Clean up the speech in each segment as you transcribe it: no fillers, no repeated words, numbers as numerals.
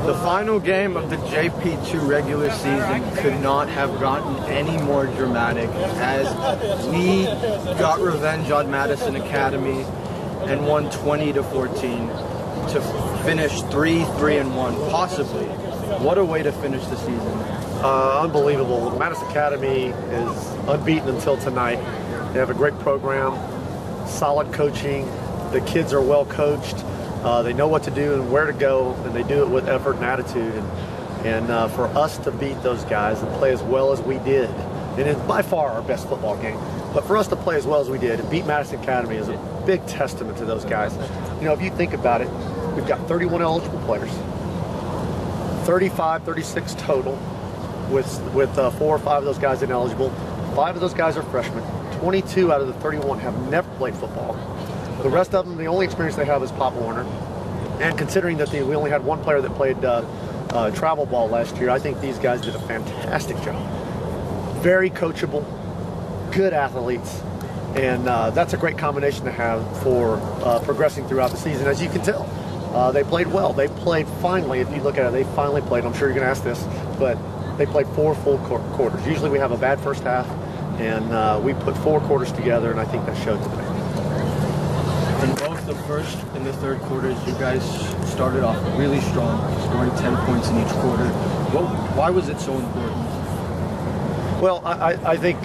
The final game of the JP2 regular season could not have gotten any more dramatic, as we got revenge on Madison Academy and won 20-14 to finish 3-1, possibly. What a way to finish the season. Unbelievable. Madison Academy is unbeaten until tonight. They have a great program, solid coaching. The kids are well coached. They know what to do and where to go, and they do it with effort and attitude. And for us to beat those guys and play as well as we did, and it's by far our best football game, but for us to play as well as we did and beat Madison Academy is a big testament to those guys. You know, if you think about it, we've got 31 eligible players, 35, 36 total, with 4 or 5 of those guys ineligible. 5 of those guys are freshmen. 22 out of the 31 have never played football. The rest of them, the only experience they have is Pop Warner. And considering that we only had 1 player that played travel ball last year, I think these guys did a fantastic job. Very coachable, good athletes, and that's a great combination to have for progressing throughout the season. As you can tell, they played well. They played finally. If you look at it, they finally played. I'm sure you're going to ask this, but they played 4 full quarters. Usually we have a bad first half, and we put 4 quarters together, and I think that showed today. In both the first and the third quarters, you guys started off really strong, scoring 10 points in each quarter. Why was it so important? Well, I think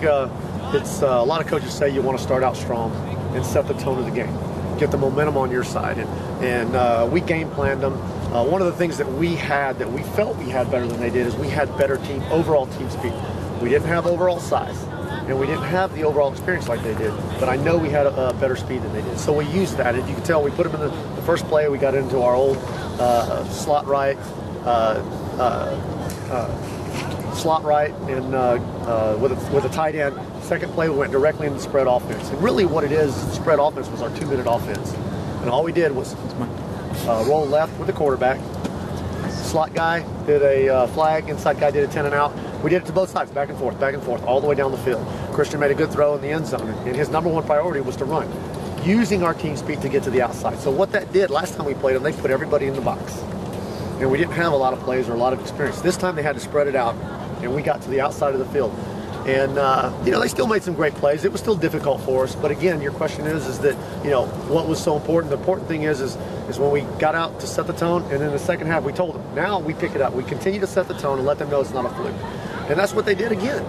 it's a lot of coaches say you want to start out strong and set the tone of the game, get the momentum on your side, and we game planned them. One of the things that we had that we felt we had better than they did is we had better overall team speed. We didn't have overall size, and we didn't have the overall experience like they did, but I know we had a better speed than they did. So we used that. As you can tell, we put them in the first play, we got into our old slot right, and with a tight end. Second play, we went directly into spread offense. And really what it is, spread offense was our 2-minute offense. And all we did was roll left with the quarterback. Slot guy did a flag, inside guy did a 10 and out. We did it to both sides, back and forth, all the way down the field. Christian made a good throw in the end zone, and his #1 priority was to run, using our team speed to get to the outside. So what that did, last time we played them, they put everybody in the box. And we didn't have a lot of plays or a lot of experience. This time they had to spread it out, and we got to the outside of the field. And, you know, they still made some great plays. It was still difficult for us. But again, your question is that, you know, what was so important? The important thing is when we got out to set the tone, and in the second half we told them, now we pick it up. We continue to set the tone and let them know it's not a fluke. And that's what they did again.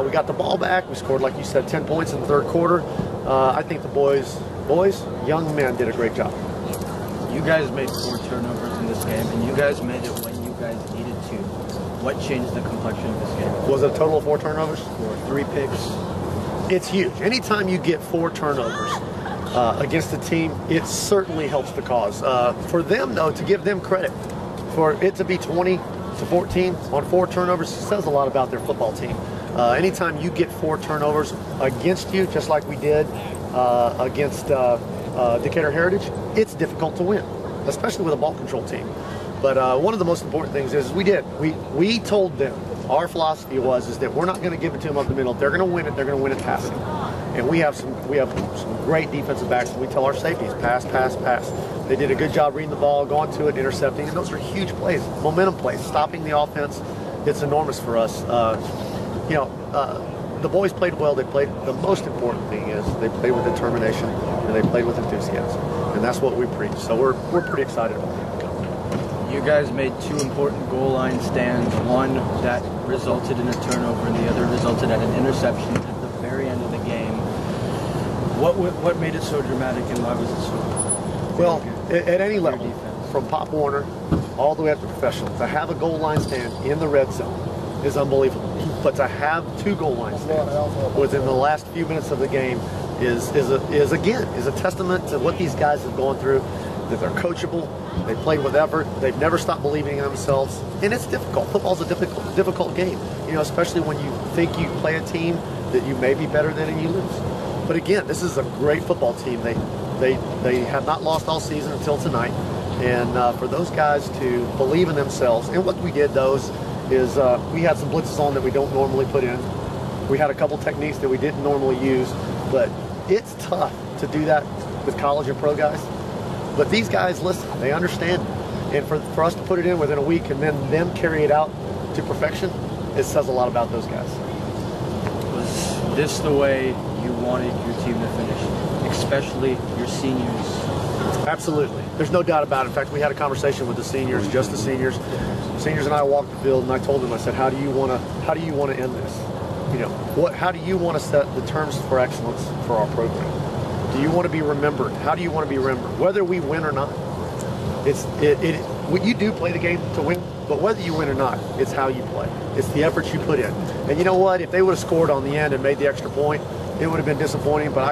We got the ball back. We scored, like you said, 10 points in the third quarter. I think the boys, young men, did a great job. You guys made 4 turnovers in this game, and you guys made it when you guys needed to. What changed the complexion of this game? Was it a total of 4 turnovers? 3 picks. It's huge. Anytime you get 4 turnovers against a team, it certainly helps the cause. For them, though, to give them credit, for it to be 20-14 on 4 turnovers says a lot about their football team. Anytime you get 4 turnovers against you, just like we did against Decatur Heritage, it's difficult to win, especially with a ball control team. But one of the most important things is we told them, our philosophy is that we're not going to give it to them up the middle. If they're going to win it passing. And we have some great defensive backs. We tell our safeties, pass, pass, pass. They did a good job reading the ball, going to it, intercepting, and those are huge plays, momentum plays, stopping the offense. It's enormous for us. You know, the boys played well. They played. The most important thing is they played with determination and they played with enthusiasm, and that's what we preach. So we're pretty excited about it. You guys made 2 important goal line stands. One that resulted in a turnover, and the other resulted at an interception at the very end of the game. What made it so dramatic, and why was it so? Well, at any level, from Pop Warner all the way up to professional, to have a goal line stand in the red zone is unbelievable. But to have 2 goal line stands within the last few minutes of the game is a testament to what these guys have gone through. That they're coachable, they play with effort, they've never stopped believing in themselves, and it's difficult. Football's a difficult game, you know, especially when you think you play a team that you may be better than and you lose. But again, this is a great football team. They have not lost all season until tonight, and for those guys to believe in themselves, and what we did is we had some blitzes on that we don't normally put in. We had a couple techniques that we didn't normally use, but it's tough to do that with college and pro guys. But these guys, listen, they understand. And for us to put it in within a week and then them carry it out to perfection, it says a lot about those guys. Was this the way you wanted your team to finish, especially your seniors? Absolutely. There's no doubt about it. In fact, we had a conversation with the seniors, just the seniors. Seniors and I walked the field, and I told them, I said, how do you want to end this? How do you want to set the terms for excellence for our program? Do you want to be remembered? How do you want to be remembered? Whether we win or not, you do play the game to win, but whether you win or not, it's how you play. It's the effort you put in. And you know what? If they would have scored on the end and made the extra point, it would have been disappointing, but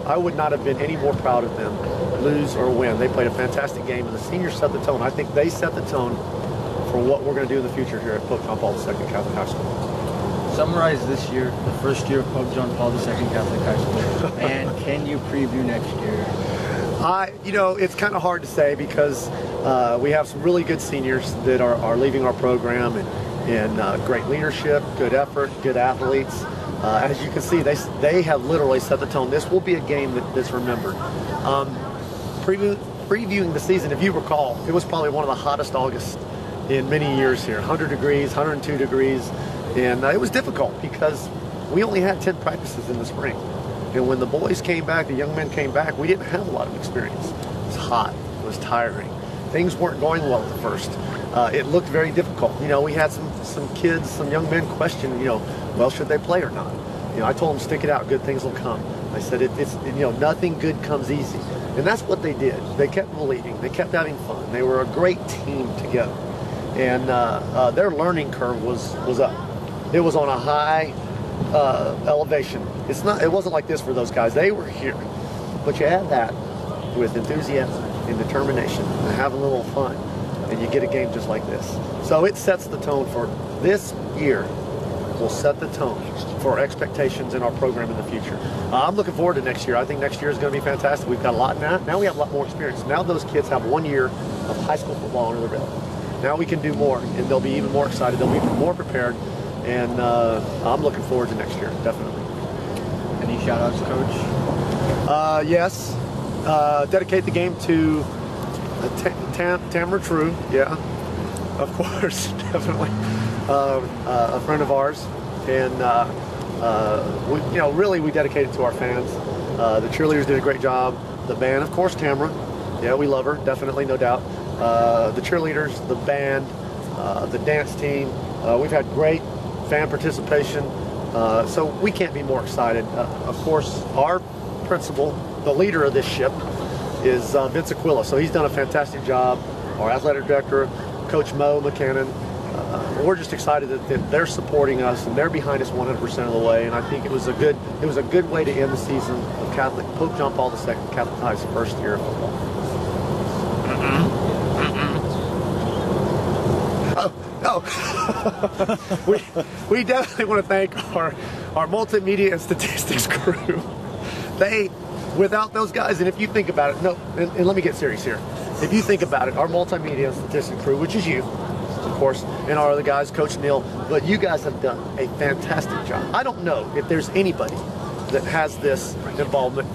I would not have been any more proud of them, lose or win. They played a fantastic game, and the seniors set the tone. I think they set the tone for what we're going to do in the future here at Pope John Paul II Catholic High School. Summarize this year, the first year of Pope John Paul II Catholic High School, and can you preview next year? It's kind of hard to say because we have some really good seniors that are leaving our program, and great leadership, good effort, good athletes. As you can see, they have literally set the tone. This will be a game that's remembered. Previewing the season, if you recall, it was probably one of the hottest Augusts in many years here. 100 degrees, 102 degrees, and it was difficult because we only had 10 practices in the spring. And when the boys came back, the young men came back, we didn't have a lot of experience. It was hot, it was tiring. Things weren't going well at first. It looked very difficult. We had some kids, some young men question, well, should they play or not? I told them, stick it out, good things will come. I said, nothing good comes easy. And that's what they did. They kept believing, they kept having fun. They were a great team together. And their learning curve was up. It was on a high elevation. It wasn't like this for those guys. They were here. But you add that with enthusiasm and determination and having a little fun, and you get a game just like this. So it sets the tone for this year. Will set the tone for expectations in our program in the future. I'm looking forward to next year. I think next year is going to be fantastic. We've got a lot now. Now we have a lot more experience. Now those kids have 1 year of high school football under their belt. Now we can do more, and they'll be even more excited. They'll be more prepared, and I'm looking forward to next year, definitely. Any shout-outs, Coach? Yes. Dedicate the game to Tamara True. Yeah, of course, definitely. A friend of ours, and we dedicate it to our fans. The cheerleaders did a great job. The band, of course, Tamara. Yeah, we love her, definitely, no doubt. The cheerleaders, the band, the dance team. We've had great fan participation, so we can't be more excited. Of course, our principal, the leader of this ship, is Vince Aquila. So he's done a fantastic job. Our athletic director, Coach Mo McCannon. We're just excited that they're supporting us and they're behind us 100% of the way. And I think it was a good way to end the season of Pope John Paul II Catholic High's first year of football. We definitely want to thank our multimedia and statistics crew. Without those guys, and if you think about it, and let me get serious here. If you think about it, our multimedia and statistics crew, which is you, of course, and our other guys, Coach Neil, but you guys have done a fantastic job. I don't know if there's anybody that has this involvement.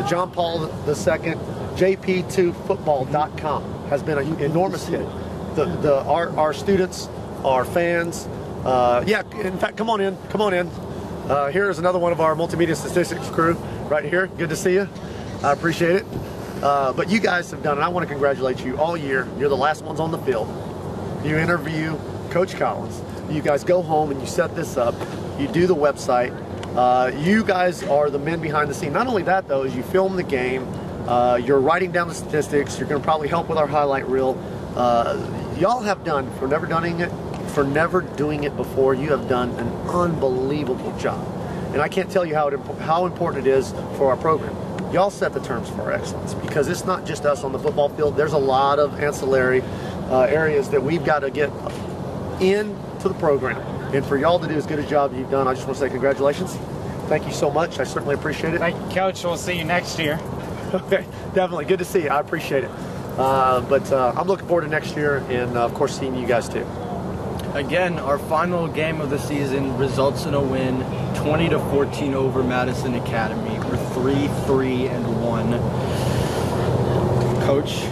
John Paul II, jp2football.com has been an enormous hit. Our students, our fans, in fact, come on in. Here is another one of our multimedia statistics crew right here. Good to see you. I appreciate it. But you guys have done it. I want to congratulate you all year. You're the last ones on the field. You interview Coach Collins. You guys go home and you set this up. You do the website. You guys are the men behind the scene. Not only that, though, is you film the game. You're writing down the statistics. You're going to probably help with our highlight reel. Y'all have done, for never doing it before, you have done an unbelievable job. And I can't tell you how important it is for our program. Y'all set the terms for our excellence, because it's not just us on the football field. There's a lot of ancillary areas that we've got to get into the program. And for y'all to do as good a job as you've done, I just want to say congratulations. Thank you so much. I certainly appreciate it. Thank you, Coach. We'll see you next year. Okay, definitely. Good to see you. I appreciate it. But I'm looking forward to next year, and of course seeing you guys too. Again, our final game of the season results in a win, 20-14 over Madison Academy. We're 3-3-1. Coach,